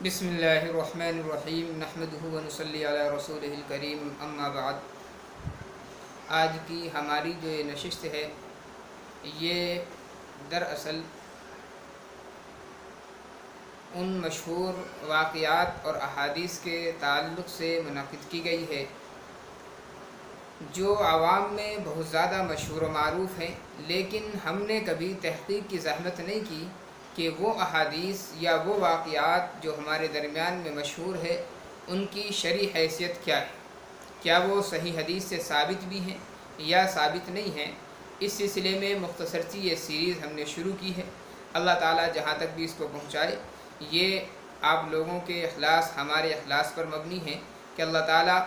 بسم اللہ الرحمن الرحیم نحمدہ و نصلی علی رسولہ الکریم اما بعد۔ آج کی ہماری جو یہ نشست ہے یہ دراصل ان مشہور واقعات اور احادیث کے تعلق سے منعقد کی گئی ہے جو عوام میں بہت زیادہ مشہور و معروف ہیں، لیکن ہم نے کبھی تحقیق کی زحمت نہیں کی کہ وہ احادیث یا وہ واقعات جو ہمارے درمیان میں مشہور ہے ان کی شرعی حیثیت کیا ہے، کیا وہ صحیح حدیث سے ثابت بھی ہیں یا ثابت نہیں ہیں۔ اس سلسلے میں مختصر سی یہ سیریز ہم نے شروع کی ہے۔ اللہ تعالیٰ جہاں تک بھی اس کو پہنچائے، یہ آپ لوگوں کے اخلاص ہمارے اخلاص پر مبنی ہے کہ اللہ تعالیٰ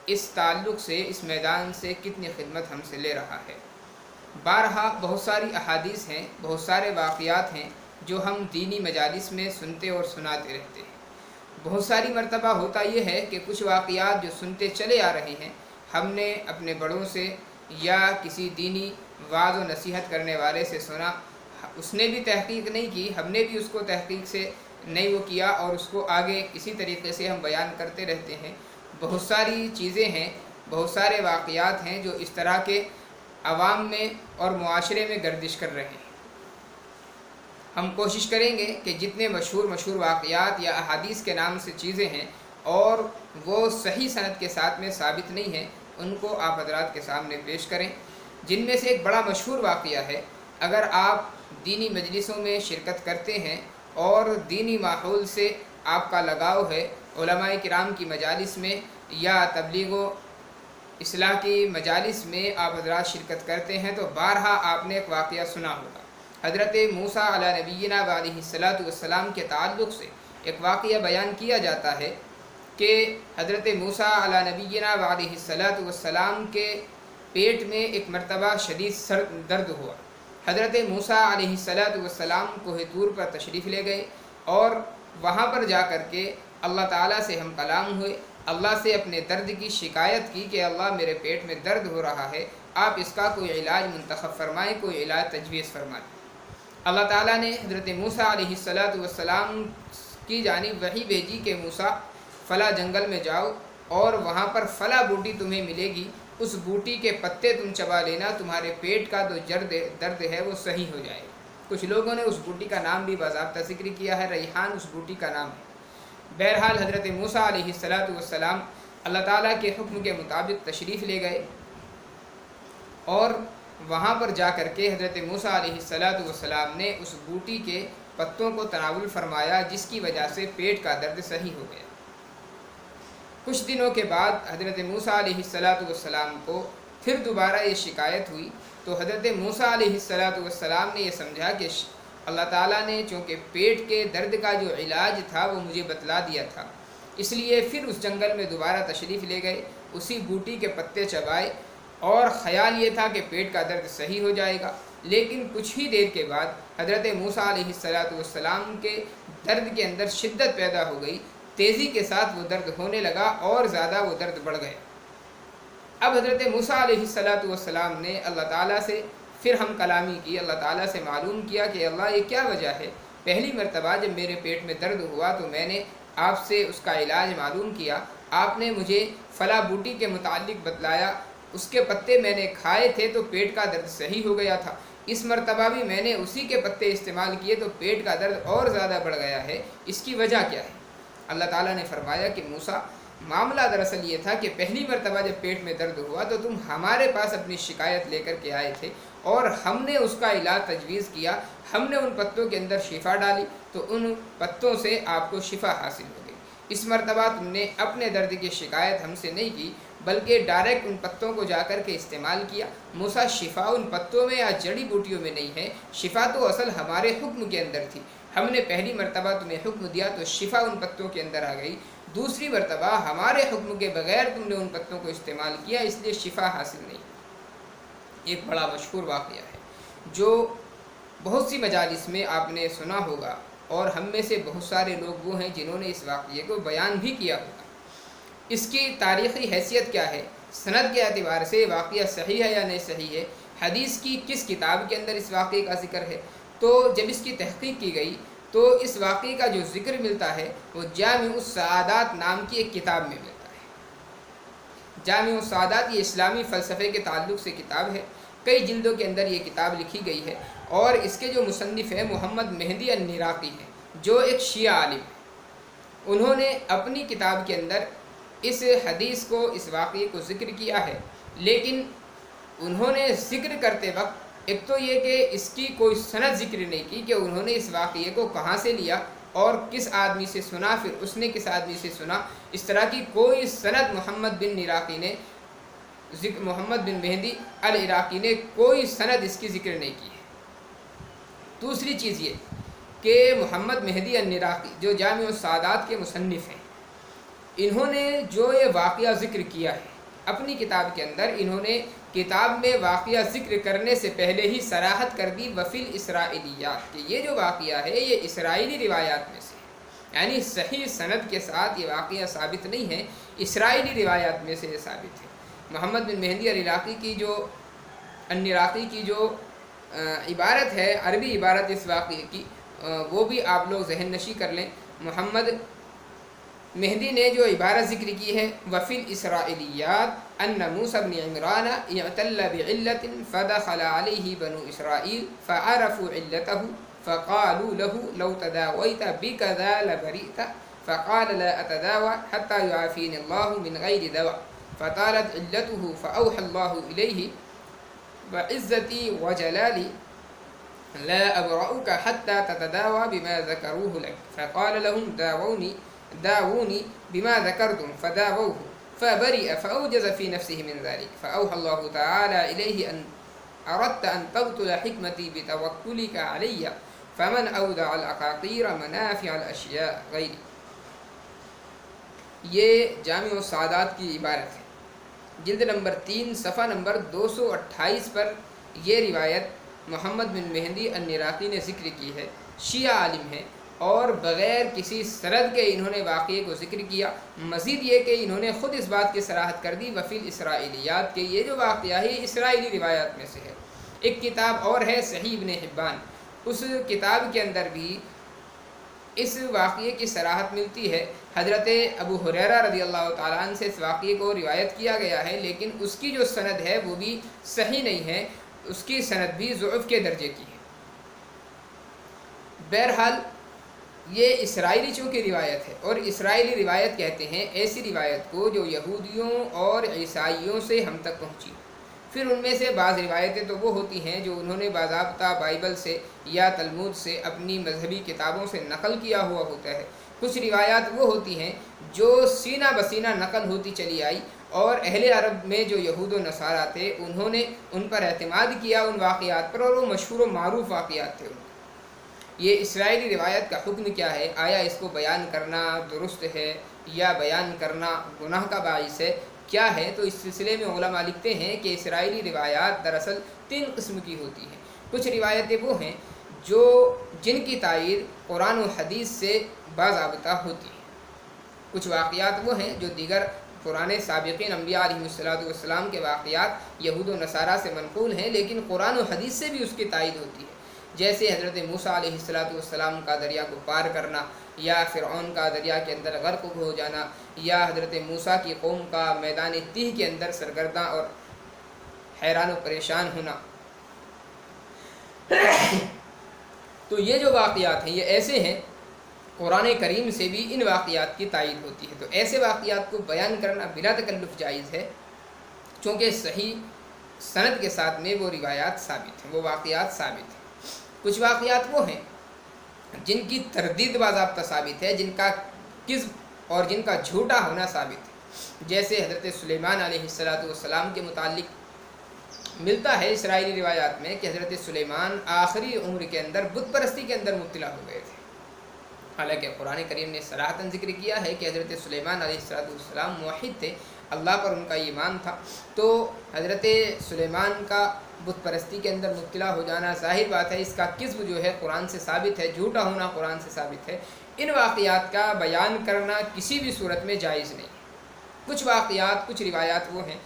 اس تعلق سے، اس میدان سے کتنی خدمت ہم سے لے رہا ہے۔ بارہا بہت ساری احادیث ہیں، بہت سارے واقعات ہیں جو ہم دینی مجالس میں سنتے اور سناتے رہتے ہیں۔ بہت ساری مرتبہ ہوتا یہ ہے کہ کچھ واقعات جو سنتے چلے آ رہے ہیں، ہم نے اپنے بڑوں سے یا کسی دینی وعظ و نصیحت کرنے والے سے سنا، اس نے بھی تحقیق نہیں کی، ہم نے بھی اس کو تحقیق سے نہیں وہ کیا، اور اس کو آگے اسی طریقے سے ہم بیان کرتے رہتے ہیں۔ بہت ساری چیزیں ہیں، بہت سارے واقعات ہیں جو اس طرح کے عوام میں اور معاشرے میں گردش کر رہے ہیں۔ ہم کوشش کریں گے کہ جتنے مشہور واقعات یا احادیث کے نام سے چیزیں ہیں اور وہ صحیح سند کے ساتھ میں ثابت نہیں ہیں، ان کو آپ حضرات کے سامنے پیش کریں۔ جن میں سے ایک بڑا مشہور واقعہ ہے، اگر آپ دینی مجلسوں میں شرکت کرتے ہیں اور دینی ماحول سے آپ کا لگاؤ ہے، علماء کرام کی مجالس میں یا تبلیغ و اصلاح کی مجالس میں آپ حضرات شرکت کرتے ہیں تو بارہا آپ نے ایک واقعہ سنا ہوگا۔ حضرت موسیٰ علی نبینا علیہ الصلاۃ والسلام کے تعلق سے ایک واقعہ بیان کیا جاتا ہے کہ حضرت موسیٰ علی نبینا علیہ الصلاۃ والسلام کے پیٹ میں ایک مرتبہ شدید سر درد ہوا۔ حضرت موسیٰ علیہ الصلاۃ والسلام کوہ طور پر تشریف لے گئے اور وہاں پر جا کر کے اللہ تعالیٰ سے ہم کلام ہوئے، اللہ سے اپنے درد کی شکایت کی کہ اللہ میرے پیٹ میں درد ہو رہا ہے، آپ اس کا کوئی علاج منتخب فرمائیں، کوئی علاج تجویز فرمائیں۔ اللہ تعالیٰ نے حضرت موسیٰ علیہ الصلاۃ والسلام کی جانب وحی بھیجی کہ موسیٰ فلاں جنگل میں جاؤ اور وہاں پر فلاں بوٹی تمہیں ملے گی، اس بوٹی کے پتے تم چبا لینا، تمہارے پیٹ کا جو درد ہے وہ صحیح ہو جائے گا۔ کچھ لوگوں نے اس بوٹی کا نام بھی باضابطہ ذکر کیا ہے، ریحان اس بوٹی کا نام ہے۔ بہرحال حضرت موسیٰ علیہ الصلاۃ والسلام اللہ تعالیٰ کے حکم کے مطابق تشریف لے گئے اور وہاں پر جا کر کے حضرت موسیٰ علیہ الصلاۃ والسلام نے اس بوٹی کے پتوں کو تناول فرمایا، جس کی وجہ سے پیٹ کا درد صحیح ہو گیا۔ کچھ دنوں کے بعد حضرت موسیٰ علیہ الصلاۃ والسلام کو پھر دوبارہ یہ شکایت ہوئی تو حضرت موسیٰ علیہ الصلاۃ والسلام نے یہ سمجھا کہ اللہ تعالیٰ نے چونکہ پیٹ کے درد کا جو علاج تھا وہ مجھے بتلا دیا تھا، اس لیے پھر اس جنگل میں دوبارہ تشریف لے گئے، اسی بوٹی کے پتے چبائے اور خیال یہ تھا کہ پیٹ کا درد صحیح ہو جائے گا۔ لیکن کچھ ہی دیر کے بعد حضرت موسیٰ علیہ الصلاۃ والسلام کے درد کے اندر شدت پیدا ہو گئی، تیزی کے ساتھ وہ درد ہونے لگا اور زیادہ وہ درد بڑھ گیا۔ اب حضرت موسیٰ علیہ الصلاۃ والسلام نے اللہ تعالیٰ سے پھر ہم کلامی کی، اللہ تعالیٰ سے معلوم کیا کہ اللہ یہ کیا وجہ ہے، پہلی مرتبہ جب میرے پیٹ میں درد ہوا تو میں نے آپ سے اس کا علاج معلوم کیا، آپ نے مجھے فلاں بوٹی کے متعلق بتلایا، اس کے پتے میں نے کھائے تھے تو پیٹ کا درد صحیح ہو گیا تھا، اس مرتبہ بھی میں نے اسی کے پتے استعمال کیے تو پیٹ کا درد اور زیادہ بڑھ گیا ہے، اس کی وجہ کیا ہے؟ اللہ تعالیٰ نے فرمایا کہ موسیٰ، معاملہ دراصل یہ تھا کہ پہلی مرتبہ جب پیٹ میں درد ہوا تو تم ہمارے پاس اپنی شکایت لے کر کے آئے تھے اور ہم نے اس کا علاج تجویز کیا، ہم نے ان پتوں کے اندر شفا ڈالی تو ان پتوں سے آپ کو شفا حاصل ہو گئی۔ اس مرتبہ تم نے اپنے درد کی شکایت ہم سے نہیں کی بلکہ ڈائریکٹ ان پتوں کو جا کر کے استعمال کیا۔ موسیٰ، شفا ان پتوں میں یا جڑی بوٹیوں میں نہیں ہے، شفا تو اصل ہمارے حکم کے اندر تھی، ہم نے پہلی مرتبہ تمہیں حکم دیا تو شفا ان پتوں کے اندر آ گئی، دوسری مرتبہ ہمارے حکم کے بغیر تم نے ان پتوں کو استعمال کیا، اس لیے شفا حاصل نہیں۔ ایک بڑا مشہور واقعہ ہے جو بہت سی مجالس میں آپ نے سنا ہوگا اور ہم میں سے بہت سارے لوگ وہ ہیں جنہوں نے اس واقعے کو بیان بھی کیا ہوگا۔ اس کی تاریخی حیثیت کیا ہے، سند کے اعتبار سے واقعہ صحیح ہے یا نہیں صحیح ہے، حدیث کی کس کتاب کے اندر اس واقعے کا ذکر ہے؟ تو جب اس کی تحقیق کی گئی تو اس واقعے کا جو ذکر ملتا ہے وہ جامع السعادات نام کی ایک کتاب میں ملتا ہے۔ جامع السعادات یہ اسلامی فلسفے کے تعلق سے کتاب ہے، کئی جلدوں کے اندر یہ کتاب لکھی گئی ہے، اور اس کے جو مصنف ہیں محمد مہدی النراقی ہیں، جو ایک شیعہ عالم ہیں۔ انہوں نے اپنی کتاب کے اندر اس حدیث کو، اس واقعے کو ذکر کیا ہے، لیکن انہوں نے ذکر کرتے وقت ایک تو یہ کہ اس کی کوئی سند ذکر نہیں کی کہ انہوں نے اس واقعے کو کہاں سے لیا اور کس آدمی سے سنا، پھر اس نے کس آدمی سے سنا، اس طرح کی کوئی سند محمد بن مہدی العراقی نے کوئی سند اس کی ذکر نہیں کی ہے۔ دوسری چیز یہ کہ محمد مہدی النراقی جو جامع السعادات کے مصنف ہیں، انہوں نے جو یہ واقعہ ذکر کیا ہے اپنی کتاب کے اندر، انہوں نے کتاب میں واقعہ ذکر کرنے سے پہلے ہی صراحت کر دی وفی الاسرائیلیات کہ یہ جو واقعہ ہے یہ اسرائیلی روایات میں سے ہے، یعنی صحیح سند کے ساتھ یہ واقعہ ثابت نہیں ہے، اسرائیلی روایات میں سے یہ ثابت ہے۔ محمد بن مہدی العراقی کی جو عبارت ہے، عربی عبارت اس واقعے کی، وہ بھی آپ لوگ ذہن نشی کر لیں۔ محمد مہدی نے جو عبارت ذکر کی ہے وفی الاسرائیلیات ان موسیٰ بن عمران اعتل بعلت فدخل علیہ بنو اسرائیل فعرفوا علتہ فقالوا له لو تداویت بکذا لبریت فقال لا اتداوى حتى يعافيني الله من غیر دواء فطالت علته فأوحى الله إليه وعزتي وجلالي لا أبرأك حتى تتداوى بما ذكروه لك فقال لهم داووني بما ذكرتم فداووه فبرئ فأوجز في نفسه من ذلك فأوحى الله تعالى إليه أن أردت أن تبطل حكمتي بتوكلك علي فمن أودع الأقاطير منافع الأشياء غيري۔ یہ جامع السعادات کی عبارت ہے، جلد نمبر 3 صفحہ نمبر 228 پر یہ روایت محمد بن مہدی النراقی نے ذکر کی ہے، شیعہ عالم ہے، اور بغیر کسی سند کے انہوں نے واقعے کو ذکر کیا۔ مزید یہ کہ انہوں نے خود اس بات کی صراحت کر دی وفی الاسرائیلیات کہ یہ جو واقعہ ہے اسرائیلی روایات میں سے ہے۔ ایک کتاب اور ہے صحیح ابن حبان، اس کتاب کے اندر بھی اس واقعے کی صراحت ملتی ہے۔ حضرت ابو ہریرہ رضی اللہ تعالیٰ عنہ سے اس واقعے کو روایت کیا گیا ہے، لیکن اس کی جو سند ہے وہ بھی صحیح نہیں ہے، اس کی سند بھی ضعف کے درجے کی ہے۔ بہرحال یہ اسرائیلی چونکہ روایت ہے، اور اسرائیلی روایت کہتے ہیں ایسی روایت کو جو یہودیوں اور عیسائیوں سے ہم تک پہنچی۔ پھر ان میں سے بعض روایتیں تو وہ ہوتی ہیں جو انہوں نے باضابطہ بائبل سے یا تلمود سے اپنی مذہبی کتابوں سے نقل کیا ہوا ہوتا ہے۔ کچھ روایات وہ ہوتی ہیں جو سینہ بسینہ نقل ہوتی چلی آئی، اور اہل عرب میں جو یہود و نصارہ تھے انہوں نے ان پر اعتماد کیا ان واقعات پر، اور وہ مشہور و معروف واقعات تھے۔ یہ اسرائیلی روایت کا حکم کیا ہے؟ آیا اس کو بیان کرنا درست ہے یا بیان کرنا گناہ کا باعث ہے؟ کیا ہے؟ تو اس سلسلے میں علماء لکھتے ہیں کہ اسرائیلی روایات دراصل 3 قسم کی ہوتی ہیں۔ کچھ روایتیں وہ ہیں جن کی تائید قرآن و حدیث سے باضابطہ ہوتی ہیں، کچھ واقعات وہ ہیں جو دیگر پرانے سابقین انبیاء علیہ السلام کے واقعات یہود و نصارہ سے منقول ہیں، لیکن قرآن و حدیث سے بھی اس کی تائید ہوتی ہے، جیسے حضرت موسیٰ علیہ السلام کا دریا کو پار کرنا، یا فرعون کا دریا کے اندر غرق ہو جانا، یا حضرت موسیٰ کی قوم کا میدان تیہ کے اندر سرگرداں اور حیران و پریشان ہونا۔ تو یہ جو واقعات ہیں یہ ایسے ہیں، قرآن کریم سے بھی ان واقعات کی تائید ہوتی ہے، تو ایسے واقعات کو بیان کرنا بلا تکلف جائز ہے، چونکہ صحیح سند کے ساتھ میں وہ روایات ثابت ہیں، وہ واقعات ثابت ہیں۔ کچھ واقعات وہ ہیں جن کی تردید باضابطہ ثابت ہے، جن کا کذب اور جن کا جھوٹا ہونا ثابت ہے، جیسے حضرت سلیمان علیہ السلام کے متعلق ملتا ہے اسرائیلی روایات میں کہ حضرت سلیمان آخری عمر کے اندر بت پرستی کے اندر مبتلا ہو گئے تھے، حالانکہ قرآن کریم نے صراحتاً ذکر کیا ہے کہ حضرت سلیمان علیہ السلام موحد تھے، اللہ پر ان کا ایمان تھا۔ تو حضرت سلیمان کا بت پرستی کے اندر مبتلا ہو جانا ظاہر بات ہے، اس کا کذب جو ہے قرآن سے ثابت ہے، جھوٹا ہونا قرآن سے ثابت ہے۔ ان واقعات کا بیان کرنا کسی بھی صورت میں جائز نہیں۔ کچھ واقعات، کچھ روایات وہ ہیں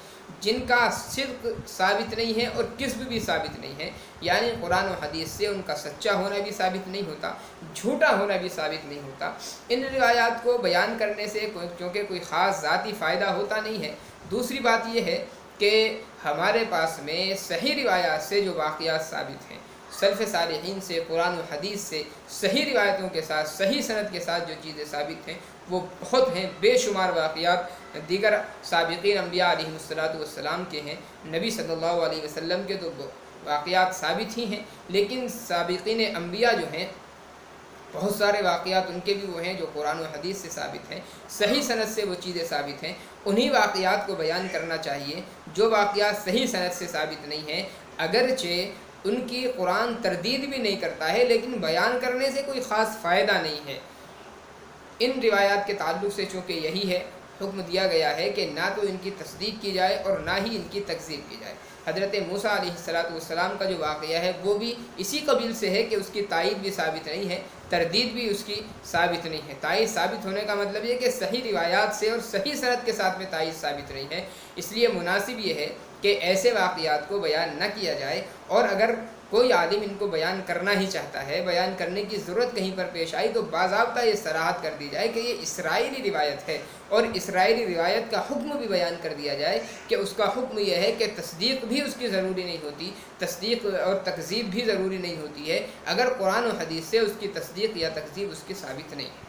جن کا صدق ثابت نہیں ہے اور کذب بھی ثابت نہیں ہے، یعنی قرآن و حدیث سے ان کا سچا ہونا بھی ثابت نہیں ہوتا، جھوٹا ہونا بھی ثابت نہیں ہوتا۔ ان روایات کو بیان کرنے سے چونکہ کوئی خاص ذاتی فائدہ ہوتا نہیں ہے۔ دوسری بات یہ ہے کہ ہمارے پاس میں صحیح روایات سے جو واقعات ثابت ہیں، سلف صالحین سے، قرآن و حدیث سے صحیح روایتوں کے ساتھ، صحیح سند کے ساتھ جو چیزیں ثابت ہیں وہ بہت ہیں، بے شمار واقعات دیگر سابقین انبیاء علیہ السلام کے ہیں۔ نبی صلی اللہ علیہ وسلم کے تو واقعات ثابت ہی ہیں، لیکن سابقین انبیاء جو ہیں بہت سارے واقعات ان کے بھی وہ ہیں جو قرآن و حدیث سے ثابت ہیں، صحیح سند سے وہ چیزیں ثابت ہیں۔ انہی واقعات کو بیان کرنا چاہیے جو واقعات صحیح سند سے ثابت نہیں ہیں، اگرچہ ان کی قرآن تردید بھی نہیں کرتا ہے، لیکن بیان کرنے سے کوئی خاص فائدہ نہیں ہے۔ ان روایات کے تعلق سے چونکہ یہی ہے، حکم دیا گیا ہے کہ نہ تو ان کی تصدیق کی جائے اور نہ ہی ان کی تکذیب کی جائے۔ حضرت موسیٰ علیہ السلام کا جو واقعہ ہے وہ بھی اسی قبیل سے ہے کہ اس کی تائید بھی ثابت نہیں ہے، تردید بھی اس کی ثابت نہیں ہے۔ تائید ثابت ہونے کا مطلب یہ کہ صحیح روایات سے اور صحیح سند کے ساتھ میں تائید ثابت نہیں ہے، اس لیے مناسب یہ ہے کہ ایسے واقعات کو بیان نہ کیا جائے، اور اگر کوئی عالم ان کو بیان کرنا ہی چاہتا ہے، بیان کرنے کی ضرورت کہیں پر پیش آئی تو باضابطہ یہ صراحت کر دی جائے کہ یہ اسرائیلی روایت ہے، اور اسرائیلی روایت کا حکم بھی بیان کر دیا جائے کہ اس کا حکم یہ ہے کہ تصدیق بھی اس کی ضروری نہیں ہوتی، تصدیق اور تکذیب بھی ضروری نہیں ہوتی ہے، اگر قرآن و حدیث سے اس کی تصدیق یا تکذیب اس کی ثابت نہیں ہے۔